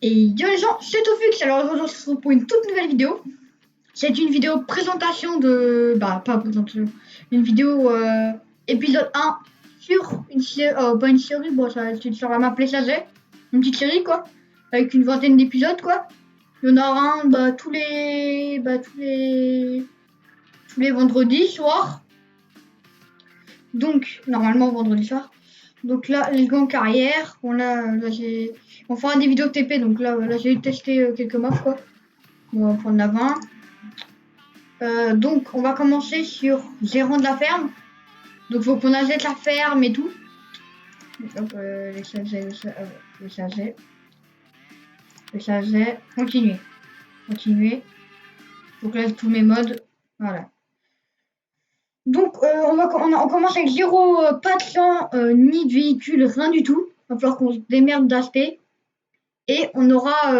Et yo les gens, c'est Tofux, alors aujourd'hui on se retrouve pour une toute nouvelle vidéo. C'est une vidéo présentation de... Bah pas présentation, une vidéo épisode 1 sur une série, pas une série, bon c'est sur la map Les Sagets, une petite série quoi, avec une vingtaine d'épisodes quoi. Il y en aura un tous les vendredis soirs, donc normalement vendredi soir. Donc là, les gants carrière, on fera des vidéos TP, donc là j'ai testé quelques maps quoi. On va prendre la 20. Donc on va commencer sur gérant de la ferme. Donc faut qu'on achète la ferme et tout. Donc les chargets, continuer. Donc là tous mes modes, voilà. Donc on commence avec zéro, pas de sang, ni de véhicule, rien du tout. Il va falloir qu'on se démerde d'acheter. Et on aura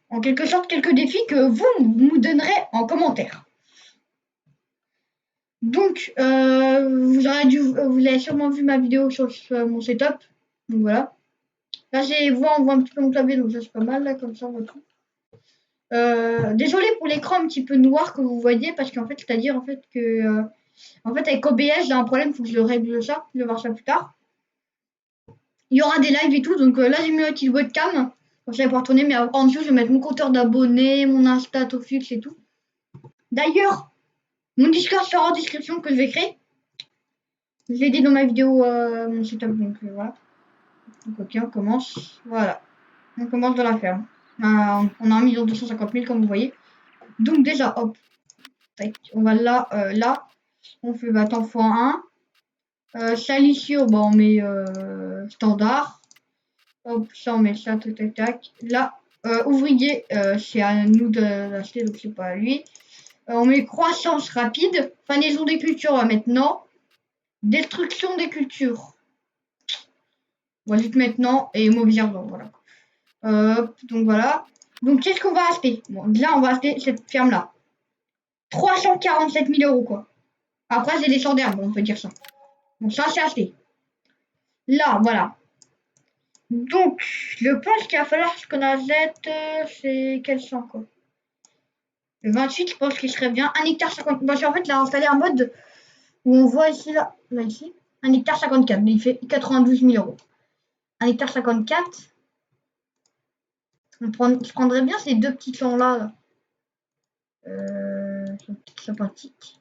en quelque sorte quelques défis que vous nous donnerez en commentaire. Donc, vous avez sûrement vu ma vidéo sur mon setup. Donc voilà. Là, on voit un petit peu mon clavier, donc ça c'est pas mal, là, comme ça on voit tout. Désolé pour l'écran un petit peu noir que vous voyez, parce qu'en fait, c'est-à-dire en fait que, en fait, avec OBS, j'ai un problème, il faut que je le règle ça, je vais voir ça plus tard. Il y aura des lives et tout, donc là, j'ai mis une petite webcam, comme ça, je vais pouvoir tourner, mais en dessous, je vais mettre mon compteur d'abonnés, mon Insta, Tofux et tout. D'ailleurs, mon Discord sera en description que je vais créer. Je l'ai dit dans ma vidéo, mon setup, donc voilà. Donc ok, on commence. Voilà. On commence dans la ferme. On a 1 250 000 comme vous voyez. Donc déjà, hop, on va là. On fait temps x1. Salissio, bon, on met standard. Hop, ça on met ça, tac tac tac. Là, ouvrier, c'est à nous d'acheter, donc c'est pas à lui. On met croissance rapide. Fanaison des cultures maintenant. Destruction des cultures. On va juste maintenant et mobilisation, voilà. Donc voilà. Donc qu'est-ce qu'on va acheter? Bon, là on va acheter cette ferme là. 347 000 euros quoi. Après c'est des champs d'herbe, on peut dire ça. Bon ça c'est acheté. Là voilà. Donc je pense qu'il va falloir qu'on achète c'est quel champ quoi. Le 28 je pense qu'il serait bien. 1 hectare 50. Parce qu'en fait là installé un mode où on voit ici là ici. 1 hectare 54. Mais il fait 92 000 euros. 1 hectare 54. Je prendrais bien ces deux petits champs là. Sympathique.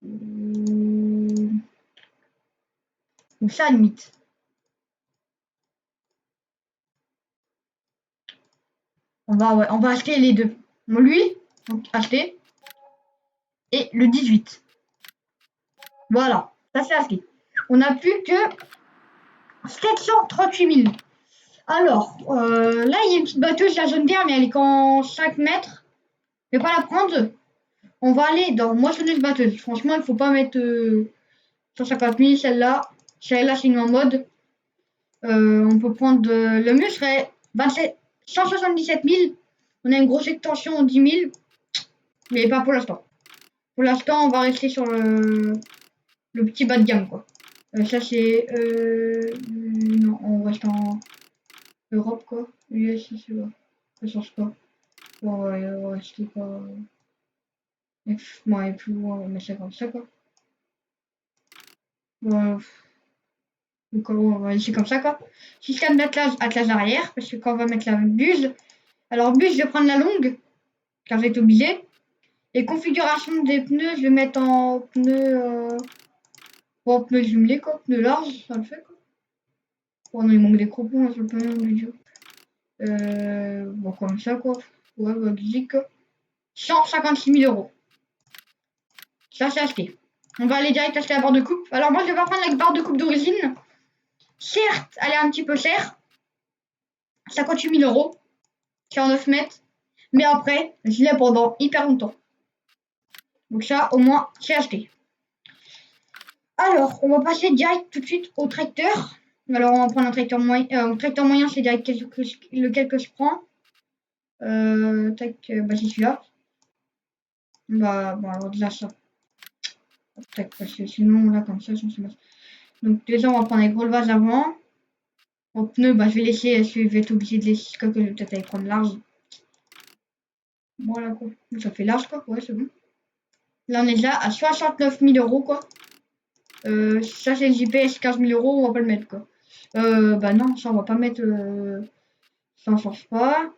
Ou ça, à limite. On va acheter les deux. Lui, donc acheter. Et le 18. Voilà, ça c'est acheté. On n'a plus que 738 000. Alors, là, il y a une petite batteuse, la jaune bière, mais elle est qu'en 5 mètres. Je vais pas la prendre. On va aller dans moissonneuse batteuse. Franchement, il faut pas mettre 150 000, celle-là. Celle-là, c'est une en mode. On peut prendre le mieux serait 177 000. On a une grosse extension 10 000, mais pas pour l'instant. Pour l'instant, on va rester sur le petit bas de gamme quoi. Ça c'est non, on reste en Europe quoi. US, c'est bon. Ça change pas. Bon, ouais, on va rester pas. Bon, et plus loin, on va mettre ça comme ça quoi. Bon, donc on va laisser comme ça quoi. Système d'attelage arrière, parce que quand on va mettre la buse, alors buse, je vais prendre la longue, car j'ai été obligé. Et configuration des pneus, je vais mettre en pneus, pneus jumelés quoi, pneus larges, ça le fait quoi. Oh non, il manque des crampons là sur le pneu du jeu. Bon, comme ça quoi. Ouais, bah, basique. 156 000 euros. Ça, c'est acheté. On va aller direct acheter la barre de coupe. Alors, moi, je vais pas prendre la barre de coupe d'origine. Certes, elle est un petit peu chère. 58 000 euros. 49 mètres. Mais après, je l'ai pendant hyper longtemps. Donc, ça, au moins, c'est acheté. Alors, on va passer direct tout de suite au tracteur. Alors, on va prendre un tracteur moyen. Tracteur moyen, c'est direct lequel que je prends. Tac, bah, c'est celui-là. Bah, bon, alors déjà ça. Tac, parce que sinon, là, comme ça, je sais pas. Donc, déjà, on va prendre les gros vases avant. En pneu, bah, je vais laisser, je vais être obligé de laisser, que je vais peut-être aller prendre large. Voilà, quoi. Ça fait large, quoi. Ouais, c'est bon. Là, on est déjà à 69 000 euros, quoi. Ça, c'est le GPS, 15 000 euros, on va pas le mettre, quoi. Bah non, ça, on va pas mettre... ça, on change pas.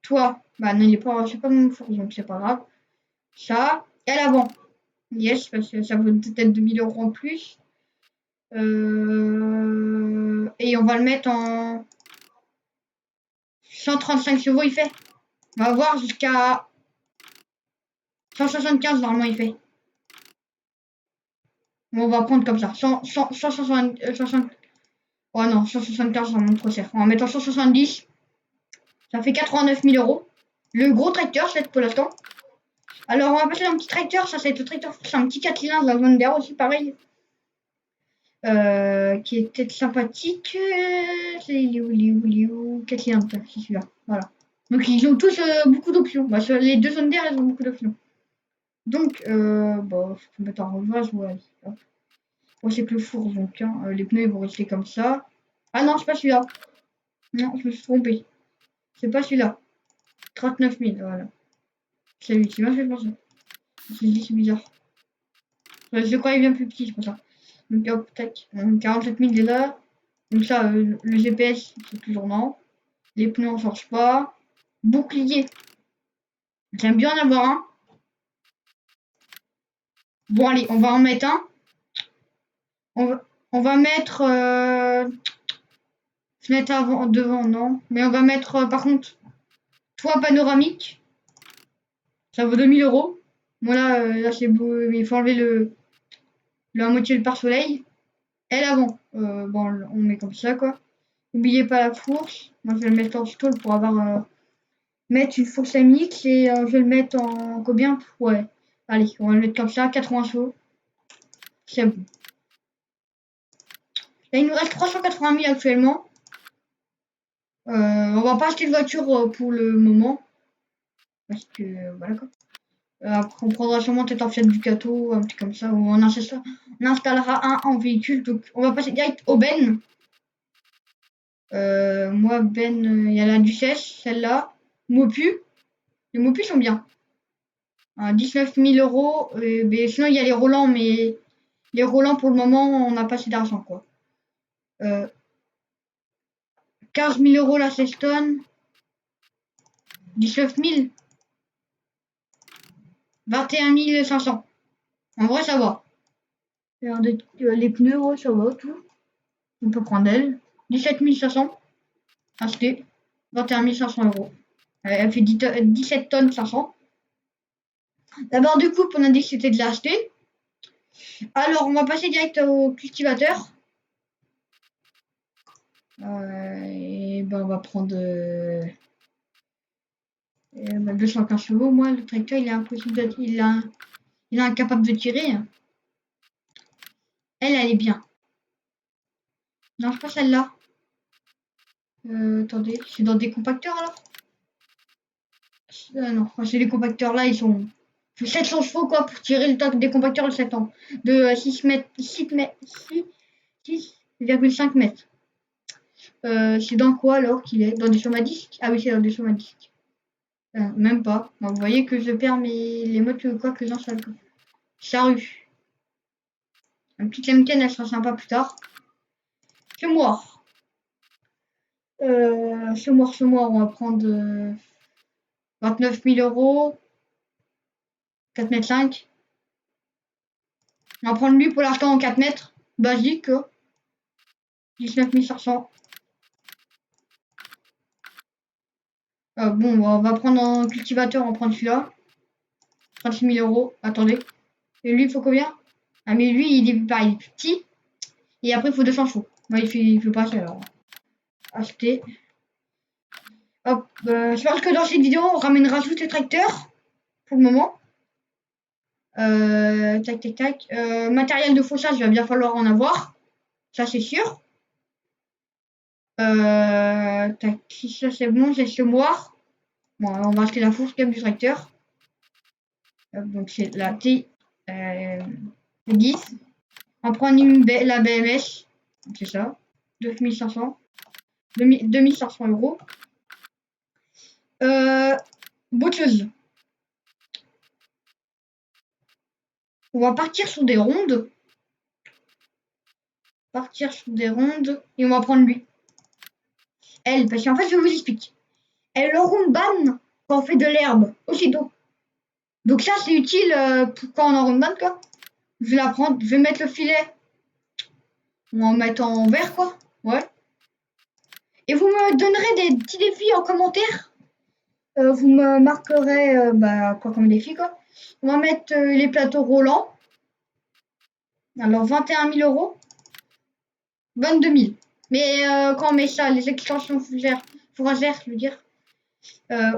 Toi, bah non, il est pas... C'est pas mon four, donc c'est pas grave. Ça, et à l'avant. Yes, parce que ça vaut peut-être 2000 euros en plus. Et on va le mettre en 135 chevaux, il fait. On va voir jusqu'à 175, normalement, il fait. Bon, on va prendre comme ça. 160, 60. Oh non, 175, ça monte trop cher. On va mettre en 170. Ça fait 89 000 euros. Le gros tracteur, c'est pour l'instant. Alors, on va passer dans un petit tracteur. Ça, c'est le tracteur. C'est un petit 4 cylindres, la zone d'air aussi, pareil. Qui est peut-être sympathique. C'est Liu. 4 cylindres, c'est celui-là. Voilà. Donc, ils ont tous beaucoup d'options. Bah, sur les deux zones d'air, elles ont beaucoup d'options. Donc, bon, je peux mettre en revanche. Ouais. Bon, c'est que le four, donc, hein, les pneus, ils vont rester comme ça. Ah non, c'est pas celui-là. Non, je me suis trompé. C'est pas celui-là. 39 000, voilà. C'est lui qui m'a fait penser. C'est bizarre. Je croyais bien plus petit, c'est pour ça. Donc hop, tac. 47 000 déjà. Donc ça, le GPS, c'est toujours non. Les pneus, on change pas. Bouclier. J'aime bien en avoir un. Bon, allez, on va en mettre un. On va mettre... fenêtre avant, devant, non. Mais on va mettre, par contre, toit panoramique. Ça vaut 2000 euros. Voilà, là c'est beau. Il faut enlever la moitié le pare-soleil. Et l'avant. Bon, on met comme ça, quoi. N'oubliez pas la fourche. Moi, je vais le mettre en stall pour avoir... mettre une fourche MX et je vais le mettre en... Combien? Ouais. Allez, on va le mettre comme ça. 80 chevaux. C'est bon. Là, il nous reste 380 000 actuellement. On va pas acheter de voiture pour le moment. Parce que, voilà, quoi. Après, on prendra sûrement peut-être en Fiat Ducato, un petit comme ça, ou on installera un en véhicule. Donc, on va passer direct au Ben. Moi, Ben, il y a la Duchesse, celle-là. Mopu. Les Mopus sont bien. 19 000 euros. Mais sinon, il y a les Roland, mais les Roland, pour le moment, on n'a pas assez d'argent, quoi. 15 000 euros la Ceston. 19 000. 21 500. En vrai, ça va. Regardez, les pneus, ouais, ça va, tout. On peut prendre elle. 17 500. Acheté. 21 500 euros. Elle fait 17 tonnes 500. La barre de coupe, on a dit que c'était de l'acheter. Alors, on va passer direct au cultivateur. Et ben, on va prendre 215 chevaux. Moi, le tracteur, il est impossible il est incapable de tirer. Elle est bien. Non, c'est pas celle-là. Attendez, c'est dans des compacteurs alors? Non, c'est les compacteurs là, ils sont 700 chevaux quoi pour tirer le torque des compacteurs de 7 ans. De 6 mètres, 6,5 mètres. C'est dans quoi alors qu'il est? Dans des chaumes à disques? Ah oui, c'est dans des chaumes à disques. Même pas. Donc, vous voyez que je perds les modes quoi que j'installe. Charrue. Un petit Lemken, elle sera sympa plus tard. Semoir. Semoir, on va prendre 29 000 euros. 4 mètres 5. On va prendre lui pour l'instant en 4 mètres. Basique. 19 500. Bon, on va prendre un cultivateur, on va prendre celui-là. 36 000 euros. Attendez. Et lui, il faut combien? Ah, mais lui, il est pareil, petit. Et après, il faut 200 chevaux. Moi, il fait pas assez alors. Acheter. Hop. Je pense que dans cette vidéo, on ramènera tous les tracteurs. Pour le moment. Tac, tac, tac. Matériel de fauchage, il va bien falloir en avoir. Ça, c'est sûr. Tac, ça, c'est bon, c'est semoir. Bon, on va acheter la fourche quand même du tracteur. Donc c'est la T10. On prend la BMS. C'est ça. 2500. 2500 euros. Botteuse. On va partir sur des rondes. Et on va prendre lui. Elle, parce qu'en fait, je vous explique. Elle le round ban quand on fait de l'herbe aussitôt. Donc ça, c'est utile quand on en round ban, quoi. Je vais la prendre, je vais mettre le filet. On va en mettre en vert, quoi. Ouais. Et vous me donnerez des petits défis en commentaire. Vous me marquerez quoi comme défi, quoi. On va mettre les plateaux roulants. Alors 21 000 euros. 22 000. Mais quand on met ça, les extensions fougères, je veux dire.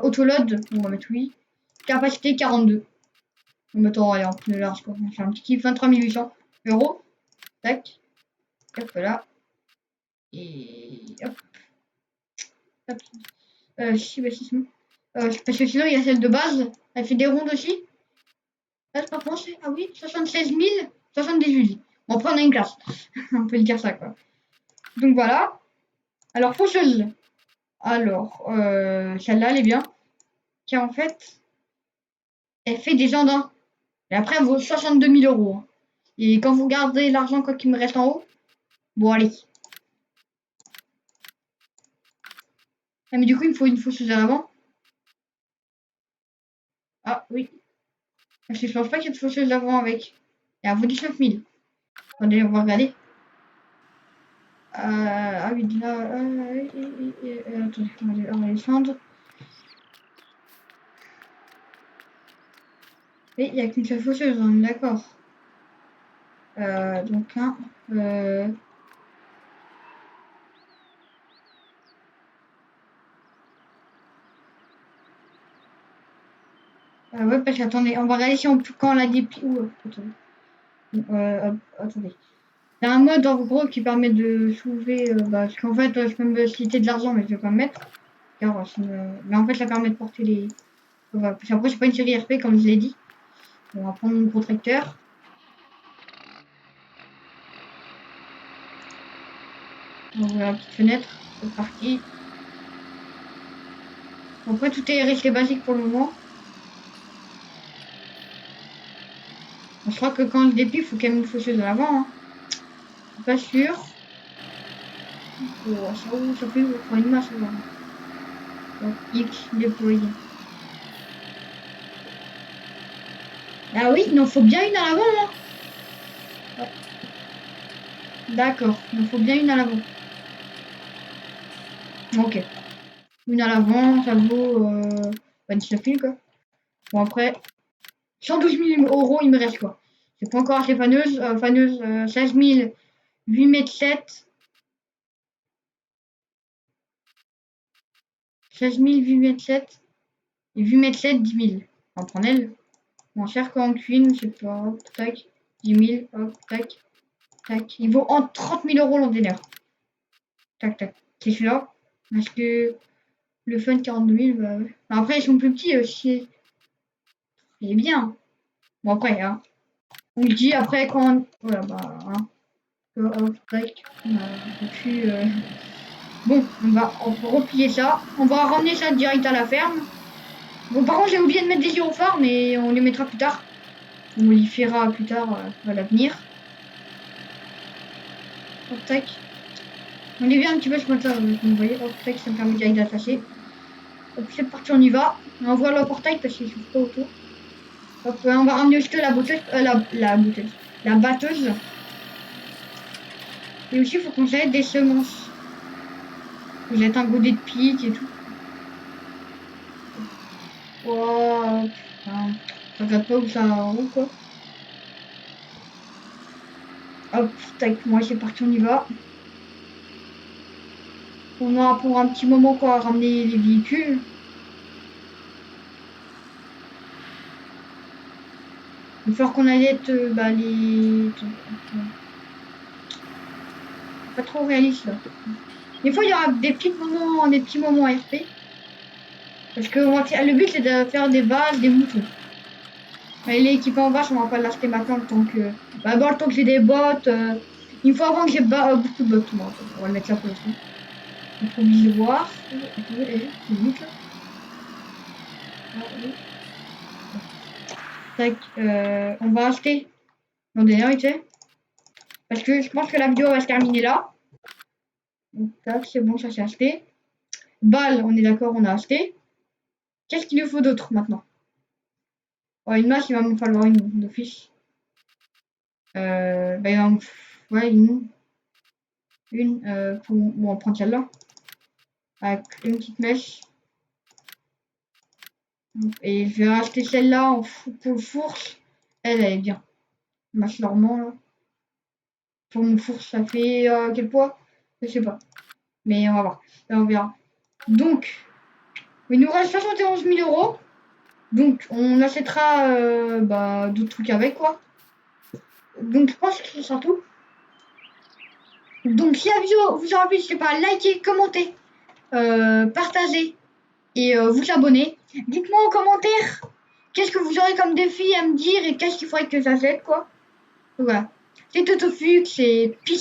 Autoload, on va mettre oui. Capacité 42. On va mettre en rien, plus large, quoi. On va faire un petit kiff, 23 800 euros. Tac. Hop là. Et hop. Hop. Si, bah, si, c'est bon. Parce que sinon, il y a celle de base. Elle fait des rondes aussi. Là, je pense, ah oui, 76 000, 78 000. Bon, après, on a une classe. On peut le dire ça, quoi. Donc voilà. Alors, faucheuse. Alors, celle-là, elle est bien. Car en fait, elle fait des andins. Et après, elle vaut 62 000 euros. Hein. Et quand vous regardez l'argent quoi qu'il me reste en haut, bon, allez. Ah, mais du coup, il me faut une faucheuse à l'avant. Ah, oui. Parce que je pense pas qu'il y ait de faucheuse d'avant avec. Et elle vaut 19 000. Attendez, on va regarder. Ah oui, là. Attendez, on va descendre. Et il n'y a qu'une seule faucheuse, on est d'accord. Donc, hein. Ouais, parce qu'attendez, on va regarder si on peut, quand on a des plis. Attendez. Il y a un mode en gros qui permet de soulever. Parce qu'en fait, je peux me citer de l'argent, mais je vais pas me mettre. Car, mais en fait, ça permet de porter les. Parce qu'après, c'est pas une série RP, comme je l'ai dit. On va prendre mon protecteur. On va ouvrir la petite fenêtre. C'est parti. Après, tout est resté basique pour le moment. Je crois que quand je dépile, il faut quand même une faucheuse à l'avant. Hein. Pas sûr. Oh, ça fait une masse là. Donc, X déployé. Ah oui, il en faut bien une à l'avant. Hein. Ouais. D'accord, il en faut bien une à l'avant. Ok. Une à l'avant, ça vaut 19 000 quoi. Bon après, 112 000 euros, il me reste quoi. C'est pas encore assez faneuse. Faneuse 16 000, 8 mètres 7. 16 000, 8 mètres 7. Et 8 mètres 7, 10 000. On va prendre elle. Moins cher qu'en cuisine, je sais pas. Hop, tac. 10 000, hop, tac. Tac. Il vaut en 30 000 euros l'ordinaire. Tac, tac. C'est celui-là. Parce que le fun 42 000, bah ouais. Après, ils sont plus petits aussi. Il est bien. Bon, après, hein. On le dit après quand. Voilà, bah. Hein. Hop, tac. On a pu. Bon, on peut replier ça. On va ramener ça direct à la ferme. Bon, par contre, j'ai oublié de mettre des gyrophares, mais on les mettra plus tard. On les fera plus tard à l'avenir. Hop, tac. On est bien un petit peu ce matin, vous voyez. Hop, tac, ça me permet direct d'attacher. Hop, c'est parti, on y va. On voit le portail parce qu'il s'ouvre pas autour. Hop, on va ramener juste la bouteille, la batteuse. Et aussi, il faut qu'on jette des semences. On jette un godet de pique et tout. Wow, putain. Je regarde pas où ça roule, quoi. Hop, tac, moi c'est parti, on y va. On aura pour un petit moment quoi à ramener les véhicules. Il va falloir qu'on arrête les. Pas trop réaliste là. Des fois il y aura des petits moments RP. Parce que le but c'est de faire des vaches, des moutons. Mais les équipés en vache on va pas l'acheter maintenant le temps que. D'abord le temps que j'ai des bottes. Il faut avant que j'ai beaucoup de bottes. On va le mettre là pour le coup. le provisoire. Attendez, c'est vite là. Tac, on va acheter. Attendez, hein, tu sais. Parce que je pense que la vidéo va se terminer là. Donc, tac, c'est bon, ça c'est acheté. Balle, on est d'accord, on a acheté. Qu'est-ce qu'il nous faut d'autre maintenant? Oh, une masse, il va me falloir une d'office. Il va me... Ouais, pour... Bon, on va prendre celle-là. Avec une petite mèche. Et je vais racheter celle-là pour le fourche. Elle est bien. Masse normand, là. Pour mon fourche, ça fait quel poids? Je sais pas. Mais on va voir. Là, on verra. Donc, il nous reste 71 000 euros. Donc, on achètera d'autres trucs avec, quoi. Donc, je pense que ce sera tout. Donc, si la vidéo vous aura plu, n'hésitez pas à liker, commenter, partager et vous abonner. Dites-moi en commentaire qu'est-ce que vous aurez comme défi à me dire et qu'est-ce qu'il faudrait que j'achète, quoi. Donc, voilà. C'est Totofux, c'est peace.